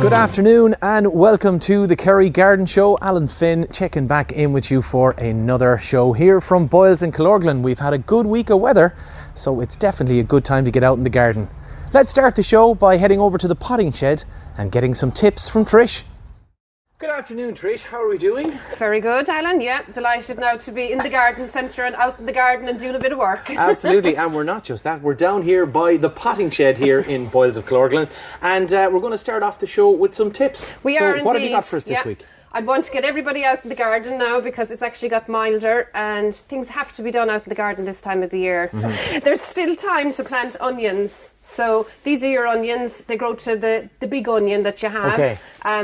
Good afternoon and welcome to the Kerry Garden Show. Alan Finn checking back in with you for another show here from Boyles in Killorglin. We've had a good week of weather, so it's definitely a good time to get out in the garden. Let's start the show by heading over to the potting shed and getting some tips from Trish. Good afternoon, Trish. How are we doing? Very good, Alan. Yeah, delighted now to be in the garden centre and out in the garden and doing a bit of work. Absolutely, and we're not just that. We're down here by the potting shed here in Boyles of Killorglin, and we're going to start off the show with some tips. What have you got for us this week? I want to get everybody out in the garden now because it's actually got milder and things have to be done out in the garden this time of the year. Mm-hmm. There's still time to plant onions. So these are your onions. They grow to the big onion that you have. Okay.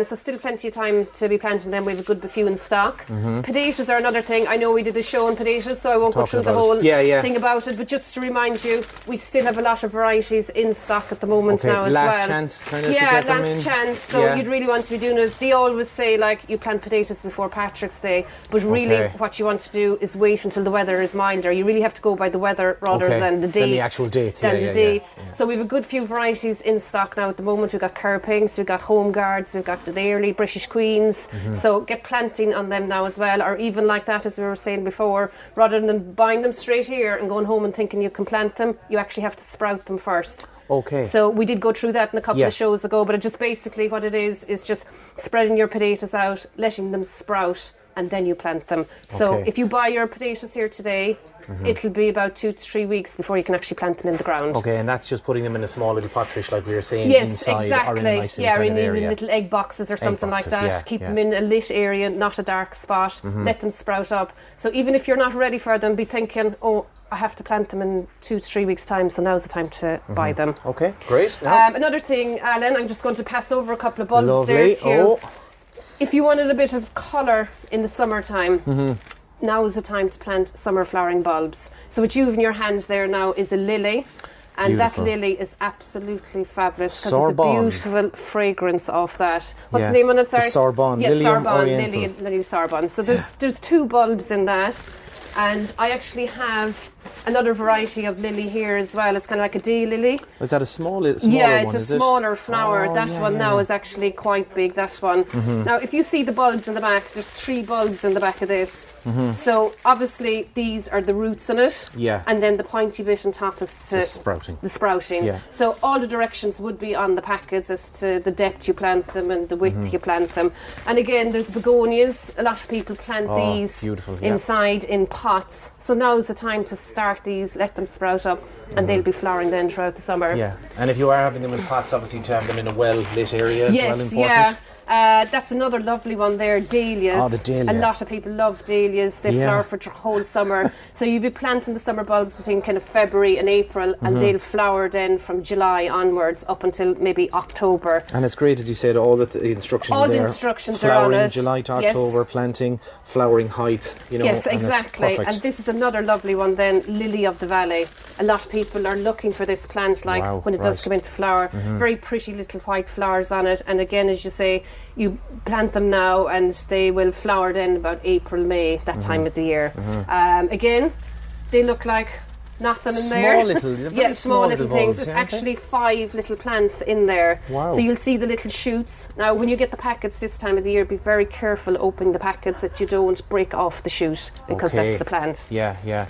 So still plenty of time to be planting them. We have a good few in stock. Mm-hmm. Potatoes are another thing. I know we did a show on potatoes, so I won't go through the whole thing about it. But just to remind you, we still have a lot of varieties in stock at the moment now as well. Last chance kind of to get them in. Yeah, last chance. So you'd really want to be doing it. They always say, like, you plant potatoes before Patrick's Day. But really what you want to do is wait until the weather is milder. You really have to go by the weather rather than the dates. Than the actual dates. Yeah. So we have a good few varieties in stock now at the moment. We've got Kerr Pinks, we've got Home Guards, we've got the early British Queens. Mm-hmm. So get planting on them now as well, or even like that, as we were saying before, rather than buying them straight here and going home and thinking you can plant them, you actually have to sprout them first. Okay. So we did go through that in a couple of shows ago, but it just basically what it is just spreading your potatoes out, letting them sprout, and then you plant them. So if you buy your potatoes here today, it'll be about 2 to 3 weeks before you can actually plant them in the ground. Okay, and that's just putting them in a small little pot, Trish, like we were saying, inside or in a nice kind of area. In little egg boxes or something like that. Keep them in a lit area, not a dark spot. Let them sprout up. So even if you're not ready for them, be thinking, I have to plant them in 2 to 3 weeks' time, so now's the time to buy them. Okay, great. Another thing, Alan, I'm just going to pass over a couple of bulbs there to you. If you wanted a bit of colour in the summertime, now is the time to plant summer flowering bulbs. So what you have in your hand there now is a lily. And beautiful. That lily is absolutely fabulous because it's a beautiful fragrance off that. What's the name on it? Sorry? The Sorbonne. Yes, Lilium Sorbonne. Oriental. Lily Sorbonne. So there's 2 bulbs in that. And I actually have another variety of lily here as well. It's kind of like a daylily. Is that a smaller one? Yeah, it's a smaller flower. That one now is actually quite big, that one. Mm-hmm. Now, if you see the bulbs in the back, there's 3 bulbs in the back of this. Mm-hmm. So, obviously, these are the roots in it. Yeah. And then the pointy bit on top is the sprouting. The sprouting. Yeah. So, all the directions would be on the packets as to the depth you plant them and the width you plant them. And again, there's begonias. A lot of people plant these inside in pots. So now's the time to start these, let them sprout up, and they'll be flowering then throughout the summer. Yeah, and if you are having them in pots, obviously to have them in a well-lit area as well, important. Yeah. That's another lovely one there, dahlias. Oh, the dahlia. A lot of people love dahlias. They flower for the whole summer. So you'll be planting the summer bulbs between kind of February and April, and they'll flower then from July onwards up until maybe October. And it's great, as you said, all the instructions are there. All the instructions flowering are on it. July to October, planting, flowering height, Yes, exactly. And this is another lovely one then, Lily of the Valley. A lot of people are looking for this plant, when it does come into flower. Very pretty little white flowers on it. And again, as you say, you plant them now and they will flower then about April, May, that time of the year. Again, they look like nothing in there. Small little things. There's actually 5 little plants in there. Wow. So you'll see the little shoots. Now, when you get the packets this time of the year, be very careful opening the packets that you don't break off the shoot because that's the plant. Yeah.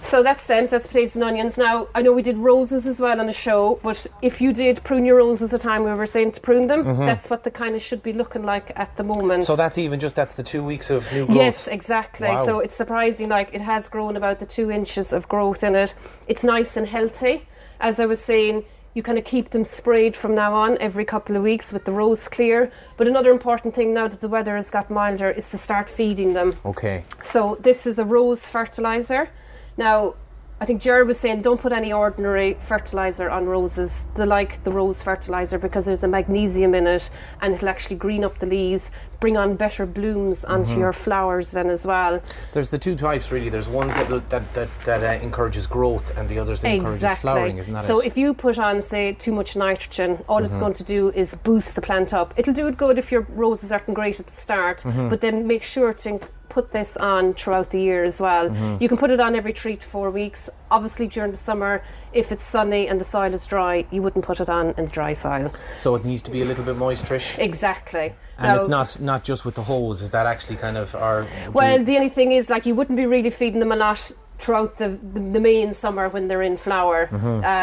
So that's them, so that's potatoes and onions. Now, I know we did roses as well on the show, but if you did prune your roses the time we were saying to prune them, that's what the kind of should be looking like at the moment. So that's that's the 2 weeks of new growth? Yes, exactly. Wow. So it's surprising, it has grown about the 2 inches of growth in it. It's nice and healthy. As I was saying, you kind of keep them sprayed from now on every couple of weeks with the rose clear. But another important thing now that the weather has got milder is to start feeding them. Okay. So this is a rose fertiliser. Now, I think Jared was saying don't put any ordinary fertiliser on roses. They like the rose fertiliser because there's a magnesium in it and it'll actually green up the leaves, bring on better blooms onto your flowers then as well. There's the 2 types really. There's ones that encourages growth and the others that encourages flowering, isn't that so if you put on, say, too much nitrogen, all it's going to do is boost the plant up. It'll do it good if your roses aren't great at the start, but then make sure to put this on throughout the year as well. You can put it on every 3 to 4 weeks. Obviously during the summer, if it's sunny and the soil is dry, you wouldn't put it on in dry soil. So it needs to be a little bit moist, Trish? Exactly. And now, it's not just with the hose, is that actually kind of the only thing is, like, you wouldn't be really feeding them a lot throughout the main summer when they're in flower.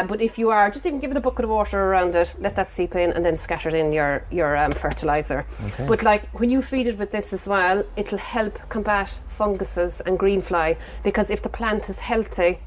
But if you are, just even give it a bucket of water around it, let that seep in, and then scatter it in your fertilizer. Okay. But like when you feed it with this as well, it'll help combat funguses and green fly, because if the plant is healthy,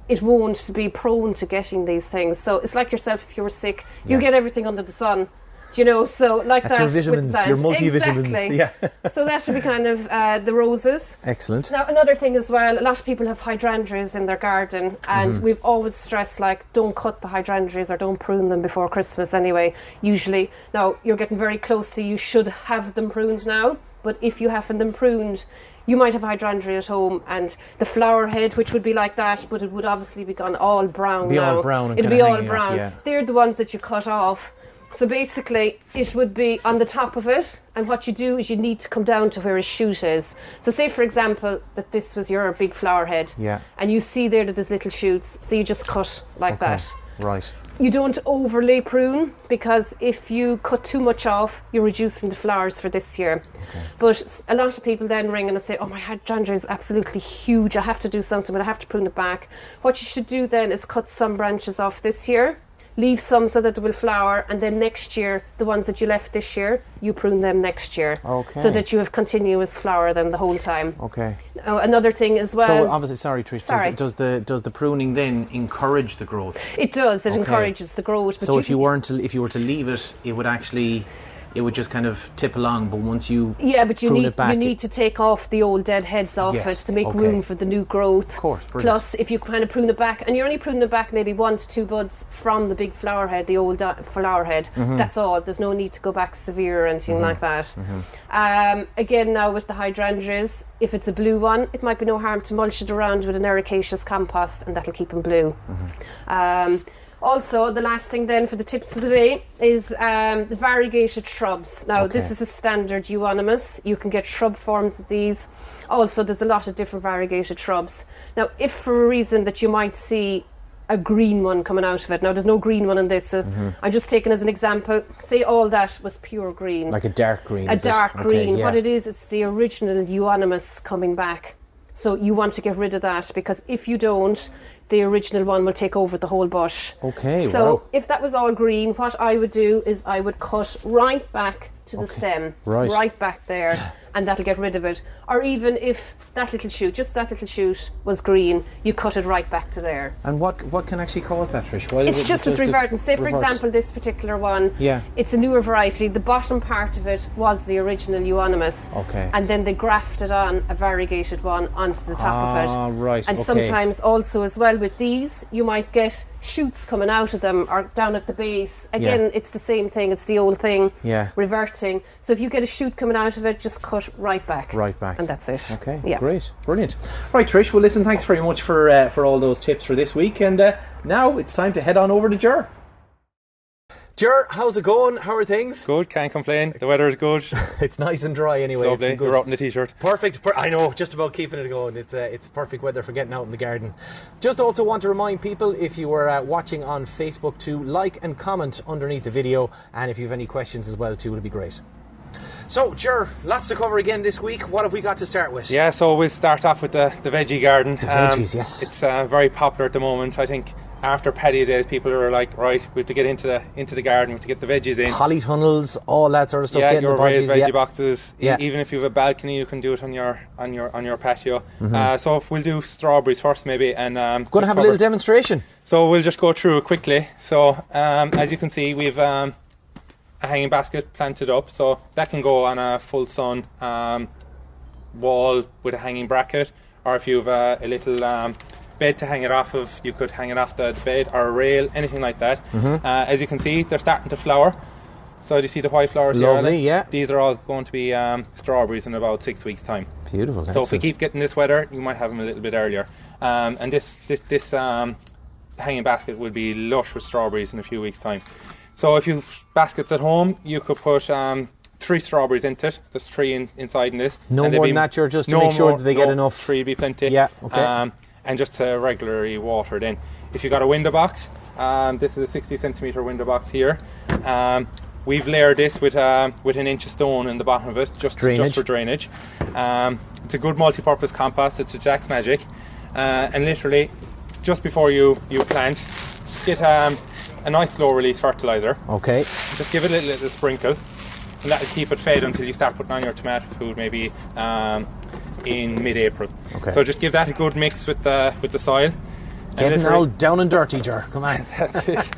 it won't be prone to getting these things. So it's like yourself, if you were sick, you get everything under the sun. So like that's your vitamins, your multivitamins. Exactly. Yeah. So that should be kind of the roses. Excellent. Now another thing as well, a lot of people have hydrangeas in their garden, and we've always stressed, like, don't cut the hydrangeas or don't prune them before Christmas anyway, usually. Now you're getting very close to, you should have them pruned now, but if you haven't them pruned, you might have hydrangea at home, and the flower head, which would be like that, but it would obviously be gone all brown now. All brown and it'll be all off, brown. yeah. They're the ones that you cut off. So basically, it would be on the top of it, and what you do is you need to come down to where a shoot is. So say, for example, that this was your big flower head, and you see there that there's little shoots, so you just cut like that. Right. You don't overlay prune, because if you cut too much off, you're reducing the flowers for this year. But a lot of people then ring and say, oh, my hydrangea is absolutely huge, I have to do something, but I have to prune it back. What you should do then is cut some branches off this year, leave some so that they will flower, and then next year, the ones that you left this year, you prune them next year. So that you have continuous flower then the whole time. Now, another thing as well. So obviously, sorry Trish, does the pruning then encourage the growth? It does, it encourages the growth. But so if you were to leave it, it would just kind of tip along, but once you prune it back, you need to take off the old dead heads off it to make room for the new growth. Of course, brilliant. Plus, if you kind of prune it back, and you're only pruning it back maybe 1 to 2 buds from the big flower head, the old flower head, that's all. There's no need to go back severe or anything like that. Again, now with the hydrangeas, if it's a blue one, it might be no harm to mulch it around with an ericaceous compost, and that'll keep them blue. Also, the last thing then for the tips of the day is the variegated shrubs. Now, this is a standard euonymus. You can get shrub forms of these. Also, there's a lot of different variegated shrubs. Now, if for a reason that you might see a green one coming out of it. Now, there's no green one in this, so I'm just taking as an example. Say all that was pure green. Like a dark green. A dark green. What it is, it's the original euonymus coming back. So you want to get rid of that, because if you don't, the original one will take over the whole bush. So if that was all green, what I would do is I would cut right back to the stem, right back there, and that'll get rid of it. Or even if that little shoot, just that little shoot was green, you cut it right back to there. And what can actually cause that, Trish? It's just reverting. Say, for example, this particular one, it's a newer variety. The bottom part of it was the original euonymus. And then they grafted on a variegated one onto the top of it. And sometimes also as well with these, you might get shoots coming out of them or down at the base. Again, it's the same thing. It's the old thing, reverting. So if you get a shoot coming out of it, just cut right back. And that's it. Great, brilliant. Right, Trish, well listen, thanks very much for all those tips for this week, and now it's time to head on over to Ger. Ger, how's it going? How are things? Good, can't complain. The weather is good. It's nice and dry anyway. It's lovely. We're out in the t-shirt. Perfect. I know, just about keeping it going. It's perfect weather for getting out in the garden. Just also want to remind people, if you were watching on Facebook, to like and comment underneath the video, and if you have any questions as well too, it'll be great. So, Ger, lots to cover again this week. What have we got to start with? Yeah, so we'll start off with the veggie garden. The veggies, yes. It's very popular at the moment. I think after patio days, people are like, right, we have to get into the garden, we have to get the veggies in. Polytunnels, all that sort of stuff. Yeah, your raised veggie boxes. Even if you have a balcony, you can do it on your patio. So if we'll do strawberries first, maybe, and going to have a little demonstration. So we'll just go through it quickly. So as you can see, we've a hanging basket planted up, so that can go on a full sun wall with a hanging bracket, or if you have a little bed to hang it off of, you could hang it off the bed or a rail, anything like that. As you can see, they're starting to flower. So do you see the white flowers here? Lovely, yeah. These are all going to be strawberries in about 6 weeks' time. Beautiful. So if we keep getting this weather, you might have them a little bit earlier. And this hanging basket will be lush with strawberries in a few weeks' time. So if you've baskets at home, you could put 3 3 strawberries into it. There's 3 inside in this. No more than that, you're just to make sure that they get enough. 3 will be plenty. Yeah, okay. And just to regularly water it in. If you've got a window box, this is a 60 centimetre window box here. We've layered this with an inch of stone in the bottom of it, just for drainage. It's a good multi-purpose compost. It's a Jack's Magic. And literally, just before you plant, just get a nice slow release fertiliser. Okay. Just give it a little sprinkle, and that'll keep it fed until you start putting on your tomato food, maybe in mid-April. Okay. So just give that a good mix with the soil. Getting all down and dirty, Jar. Come on. That's it.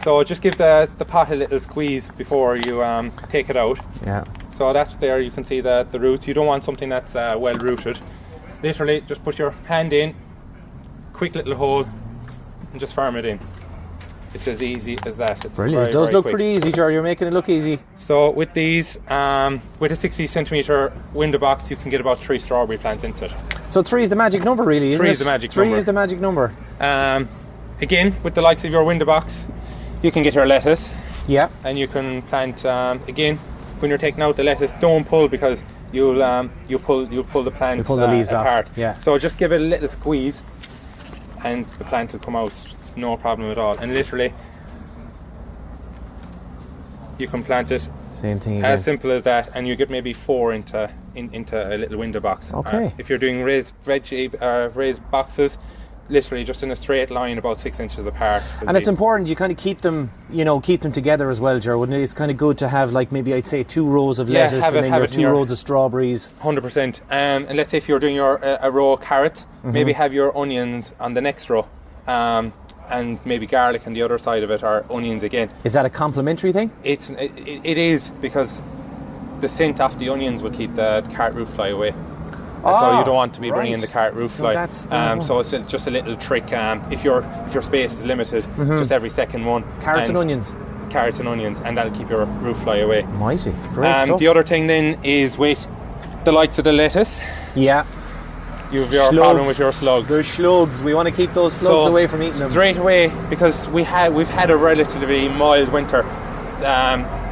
So just give the pot a little squeeze before you take it out. Yeah. So that's there. You can see the roots. You don't want something that's well rooted. Literally, just put your hand in, quick little hole, and just firm it in. It's as easy as that. It's brilliant. Very, it does very look quick. pretty easy, Jar. You're making it look easy. So with these, with a 60 centimetre window box, you can get about 3 strawberry plants into it. So 3 is the magic number, really, isn't it? 3 is the magic number. 3 is the magic number. Again, with the likes of your window box, you can get your lettuce. Yeah. And you can plant, again, when you're taking out the lettuce, don't pull, because you'll pull the plant you pull the leaves apart. off. Yeah. So just give it a little squeeze, and the plant will come out, no problem at all. And literally, you can plant it. Same thing again. As simple as that, and you get maybe 4 into a little window box. Okay. If you're doing raised boxes, literally just in a straight line, about 6 inches apart. And it's important you kind of keep them together as well, Ger, wouldn't it? It's kind of good to have, like, maybe I'd say 2 rows of lettuce and then your 2 rows of strawberries. 100%. And let's say if you're doing a row of carrots, maybe have your onions on the next row. And maybe garlic on the other side of it, or onions again. Is that a complementary thing? It is, because the scent off the onions will keep the carrot root fly away. So you don't want to be bringing the carrot root fly. So it's just a little trick. If your space is limited, just every second one. Carrots and onions, and that'll keep your root fly away. Mighty, great stuff. The other thing then is with the likes of the lettuce. Yeah. You've your problem with your slugs. There's slugs. We want to keep those slugs away from eating them. Straight away, because we've had a relatively mild winter.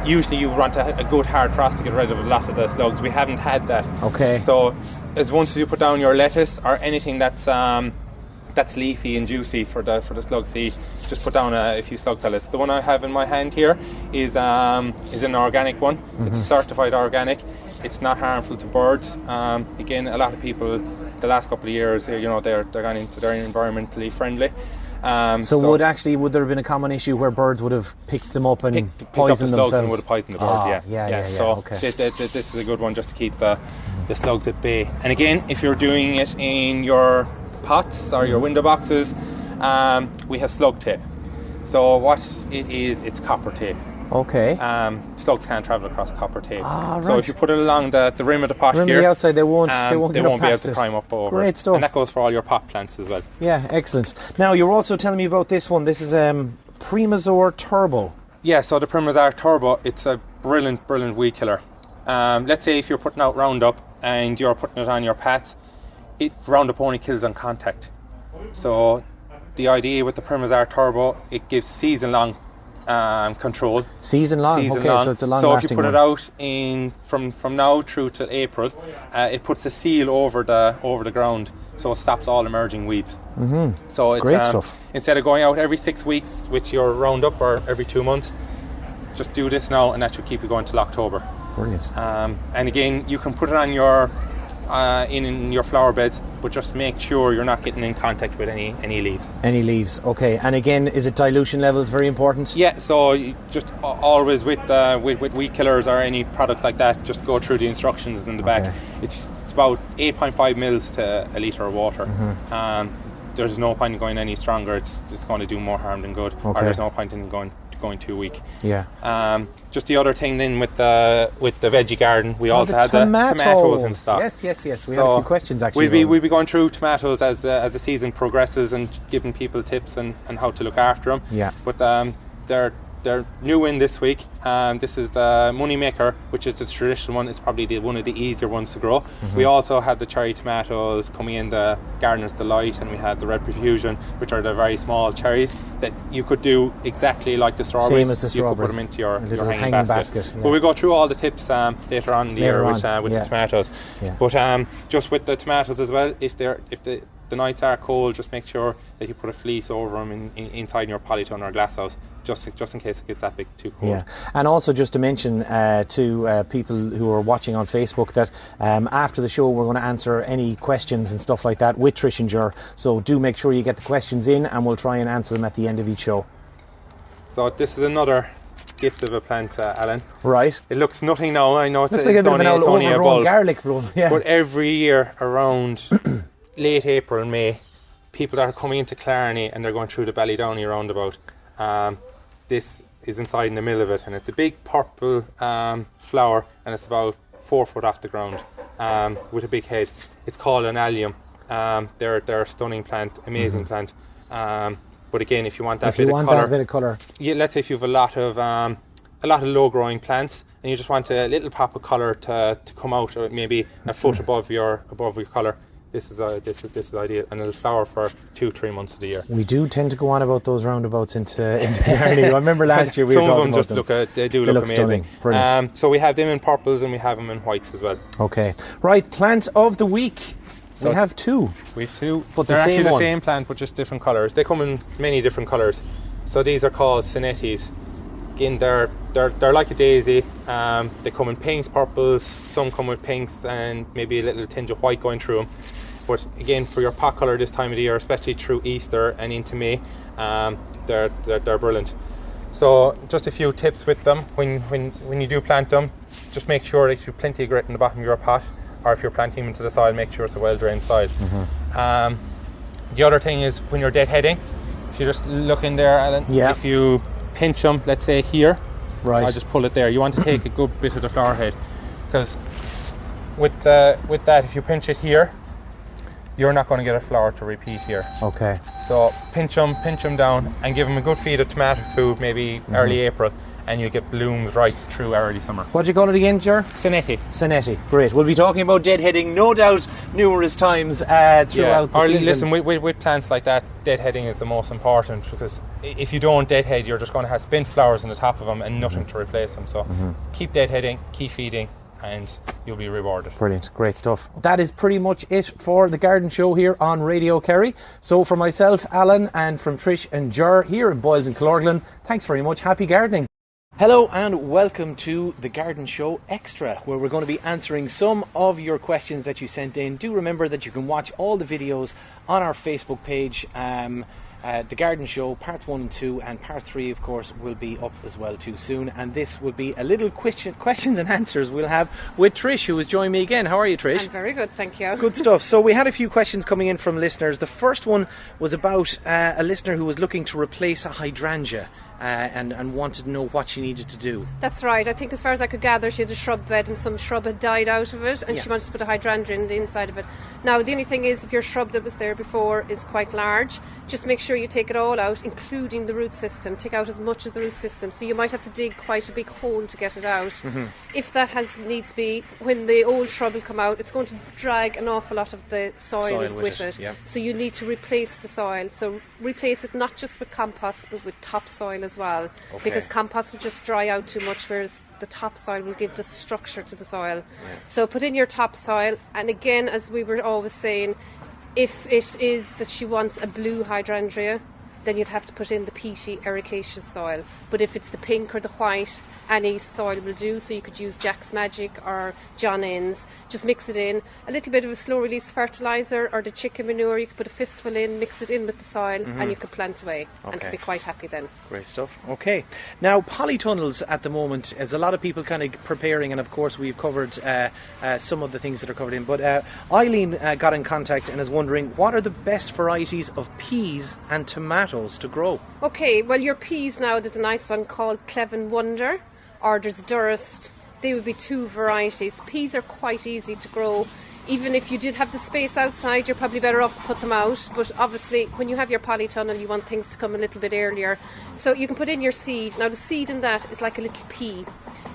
Usually you want a good hard frost to get rid of a lot of the slugs. We haven't had that. Okay. So as once you put down your lettuce or anything that's leafy and juicy for the slugs to eat, just put down a few slug pellets. The one I have in my hand here is an organic one. It's a certified organic. It's not harmful to birds. Again, a lot of people the last couple of years, they're gone into their environmentally friendly. So would there have been a common issue where birds would have picked them up and poisoned themselves? And would have poisoned the bird. Yeah. So okay. This is a good one just to keep the slugs at bay. And again, if you're doing it in your pots or your window boxes, we have slug tape. So what it is, it's copper tape. Okay. Slugs can't travel across copper tape. Right. So if you put it along the rim of the pot here, here, the outside, they won't be able to climb up over. Great stuff. And that goes for all your pot plants as well. Yeah, excellent. Now you're also telling me about this one. This is Primazor Turbo. Yeah, so the Primazor Turbo, it's a brilliant weed killer. Let's say if you're putting out Roundup and you're putting it on your pats, Roundup only kills on contact. So the idea with the Primazor Turbo, it gives season-long control. Season long. So it's a long lasting. So if you put it out from now through till April, it puts a seal over the ground, so it stops all emerging weeds. So it's great stuff. Instead of going out every 6 weeks with your Roundup or every 2 months, just do this now, and that should keep you going till October. Brilliant. And again, you can put it on your in your flower beds, but just make sure you're not getting in contact with any leaves. Any leaves, okay. And again, is it dilution levels very important? Yeah, so you just always with weed killers or any products like that, just go through the instructions in the back. It's about 8.5 mils to a litre of water. There's no point in going any stronger. It's going to do more harm than good. Or there's no point in going too weak. Yeah. Just the other thing then with the veggie garden, we also had the tomatoes in stock. Yes. We had a few questions actually. We'll be going through tomatoes as the season progresses and giving people tips and how to look after them. Yeah. But they're they're new in this week. This is the Moneymaker, which is the traditional one. It's probably one of the easier ones to grow. We also have the cherry tomatoes coming in, the Gardener's Delight, and we have the Red Profusion, which are the very small cherries that you could do exactly like the strawberries. Same as the strawberries. You could put them into your hanging basket. Yeah. But we'll go through all the tips later on in the year with the tomatoes. Yeah. But just with the tomatoes as well, if the nights are cold, just make sure that you put a fleece over them inside your polytunnel or glasshouse, just in case it gets that bit too cold. Yeah, and also just to mention to people who are watching on Facebook that after the show we're going to answer any questions and stuff like that with Trish and Ger. So do make sure you get the questions in, and we'll try and answer them at the end of each show. So this is another gift of a plant, Alan. Right. It looks nothing now. I know it's looks like a bit of an overgrown garlic bloom. Yeah. But every year around late April and May, people that are coming into Clarny and they're going through the Ballydownie roundabout. This is inside in the middle of it, and it's a big purple flower, and it's about 4 foot off the ground with a big head. It's called an allium. They're a stunning plant, amazing plant. But again, if you want that bit of colour, yeah, let's say if you have a lot of low growing plants and you just want a little pop of colour to come out, or maybe a foot above your colour. This is ideal, and it'll flower for 2-3 months of the year. We do tend to go on about those roundabouts into Clarny. I remember last year we were talking about them. Some of them they look amazing. Stunning. Brilliant. So we have them in purples and we have them in whites as well. Okay, right. Plant of the week. So we have two. We have two, but they're actually the same plant, but just different colours. They come in many different colours. So these are called Sinettis. Again, they're like a daisy. They come in pinks, purples. Some come with pinks and maybe a little tinge of white going through them. But again, for your pot colour this time of the year, especially through Easter and into May, they're brilliant. So just a few tips with them. When you do plant them, just make sure that you have plenty of grit in the bottom of your pot, or if you're planting them into the soil, make sure it's a well-drained soil. The other thing is when you're deadheading, if you just look in there, Alan, if you pinch them, let's say here, right, I'll just pull it there. You want to take a good bit of the flower head, because with that, if you pinch it here, you're not going to get a flower to repeat here. Okay. So pinch them down and give them a good feed of tomato food, maybe early April, and you get blooms right through early summer. What do you call it again, Ger? Sinetti. Sinetti. Great. We'll be talking about deadheading, no doubt, numerous times throughout the season. Listen, with plants like that, deadheading is the most important, because if you don't deadhead, you're just going to have spent flowers on the top of them and nothing to replace them. So keep deadheading, keep feeding, and you'll be rewarded. Brilliant, great stuff. That is pretty much it for the garden show here on Radio Kerry. So from myself, Alan, and from Trish and Ger here in Boyles and Killorglin, thanks very much. Happy gardening. Hello and welcome to the Garden Show Extra, where we're going to be answering some of your questions that you sent in. Do remember that you can watch all the videos on our Facebook page. The Garden Show parts 1 and 2, and part 3 of course will be up as well too soon, and this will be a little questions and answers we'll have with Trish, who is joining me again. How are you, Trish? I'm very good, thank you. Good stuff. So we had a few questions coming in from listeners. The first one was about a listener who was looking to replace a hydrangea. And wanted to know what she needed to do. That's right. I think as far as I could gather, she had a shrub bed and some shrub had died out of it, and she wanted to put a hydrangea in the inside of it. Now, the only thing is, if your shrub that was there before is quite large, just make sure you take it all out, including the root system. Take out as much as the root system. So you might have to dig quite a big hole to get it out. If that needs be, when the old shrub will come out, it's going to drag an awful lot of the soil with it. So you need to replace the soil. So replace it not just with compost, but with topsoil as well, because compost will just dry out too much, whereas the topsoil will give the structure to the soil. So put in your topsoil, and again, as we were always saying, if it is that she wants a blue hydrangea, then you'd have to put in the peaty ericaceous soil. But if it's the pink or the white, any soil will do. So you could use Jack's Magic or John Innes. Just mix it in. A little bit of a slow release fertiliser or the chicken manure. You could put a fistful in, mix it in with the soil, and you could plant away and be quite happy then. Great stuff. Okay. Now, polytunnels at the moment, there's a lot of people kind of preparing, and of course we've covered some of the things that are covered in. But Eileen got in contact and is wondering, what are the best varieties of peas and tomatoes to grow? Okay, well, your peas now, there's a nice one called Cleven Wonder, or there's Durst. They would be two varieties. Peas are quite easy to grow. Even if you did have the space outside, you're probably better off to put them out. But obviously, when you have your polytunnel, you want things to come a little bit earlier. So you can put in your seed. Now, the seed in that is like a little pea.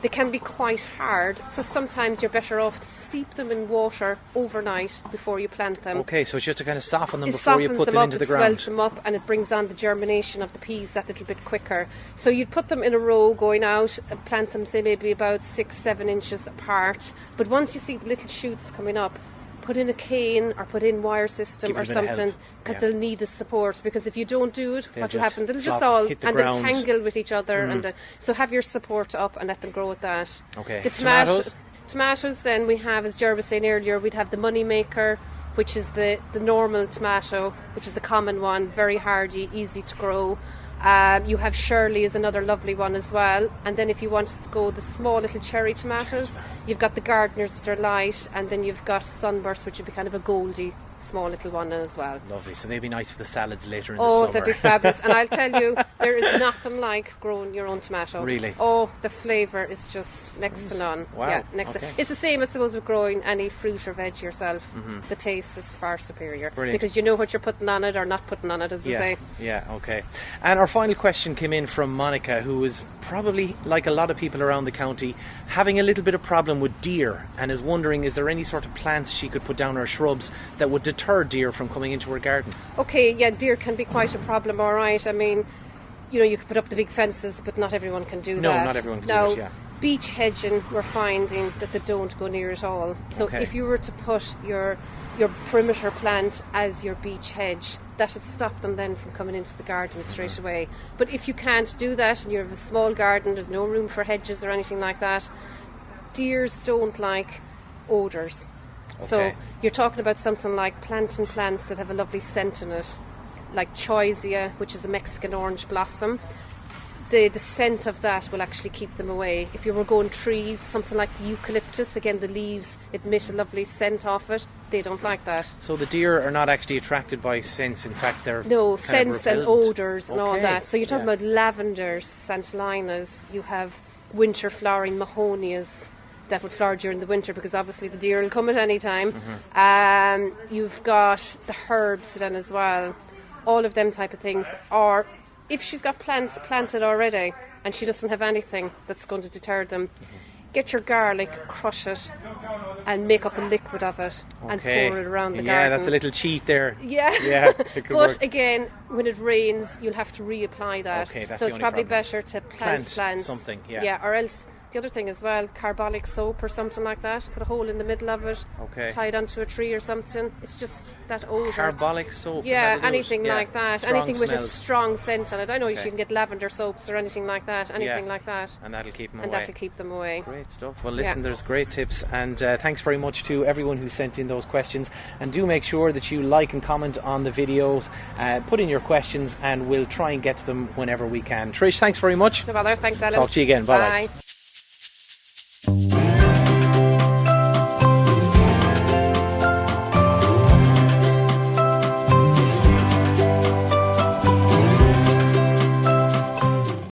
They can be quite hard, so sometimes you're better off to steep them in water overnight before you plant them. Okay, so it's just to kind of soften them before you put them into the ground. It swells them up, and it brings on the germination of the peas that little bit quicker. So you'd put them in a row going out and plant them, say, maybe about 6-7 inches apart. But once you see the little shoots coming up, put in a cane or put in wire system or something, because they'll need the support. Because if you don't do it, what will happen? They'll just all and they'll tangle with each other. And so have your support up and let them grow with that. Okay. The tomatoes then we have, as Ger was saying earlier, we'd have the money maker, which is the normal tomato, which is the common one, very hardy, easy to grow. You have Shirley is another lovely one as well, and then if you wanted to go the small little cherry tomatoes, you've got the Gardener's Delight, and then you've got Sunburst, which would be kind of a goldy small little one as well. Lovely. So they'd be nice for the salads later in the summer. Oh, they'd be fabulous. And I'll tell you, there is nothing like growing your own tomato. Really? Oh, the flavour is just next to none. Wow. Yeah, it's the same, I suppose, with growing any fruit or veg yourself. The taste is far superior. Brilliant. Because you know what you're putting on it or not putting on it, as they say. Yeah, okay. And our final question came in from Monica, who is probably, like a lot of people around the county, having a little bit of problem with deer, and is wondering, is there any sort of plants she could put down, or shrubs that would deter deer from coming into her garden? Okay, yeah, deer can be quite a problem, all right. I mean, you know, you could put up the big fences, but not everyone can do that. No, not everyone can do it, yeah. Beech hedging, we're finding that they don't go near at all. So if you were to put your perimeter plant as your beech hedge, that would stop them then from coming into the garden straight away. But if you can't do that and you have a small garden, there's no room for hedges or anything like that, deers don't like odours. So you're talking about something like planting plants that have a lovely scent in it, like choisia, which is a Mexican orange blossom. The scent of that will actually keep them away. If you were going trees, something like the eucalyptus, again the leaves emit a lovely scent off it. They don't like that. So the deer are not actually attracted by scents. In fact, they're scents and odours and all that. So you're talking about lavenders, santallinas. You have winter flowering mahonias that would flower during the winter, because obviously the deer will come at any time. You've got the herbs then as well. All of them type of things. Or if she's got plants planted already and she doesn't have anything that's going to deter them, get your garlic, crush it and make up a liquid of it and pour it around the garden. Yeah, that's a little cheat there. Yeah. But work. Again, when it rains, you'll have to reapply that. Okay, that's so the it's only probably problem. better to plant something. Yeah, or else the other thing as well, carbolic soap or something like that. Put a hole in the middle of it. Tie it onto a tree or something. It's just that odour. Carbolic soap. Yeah, anything like that. Strong anything with smells. a strong scent on it. I know you can get lavender soaps or anything like that. Anything like that. And that'll keep them away. And that'll keep them away. Great stuff. Well, listen, there's great tips, and thanks very much to everyone who sent in those questions. And do make sure that you like and comment on the videos. Put in your questions, and we'll try and get to them whenever we can. Trish, thanks very much. No bother. Thanks, Alan. Talk to you again. Bye.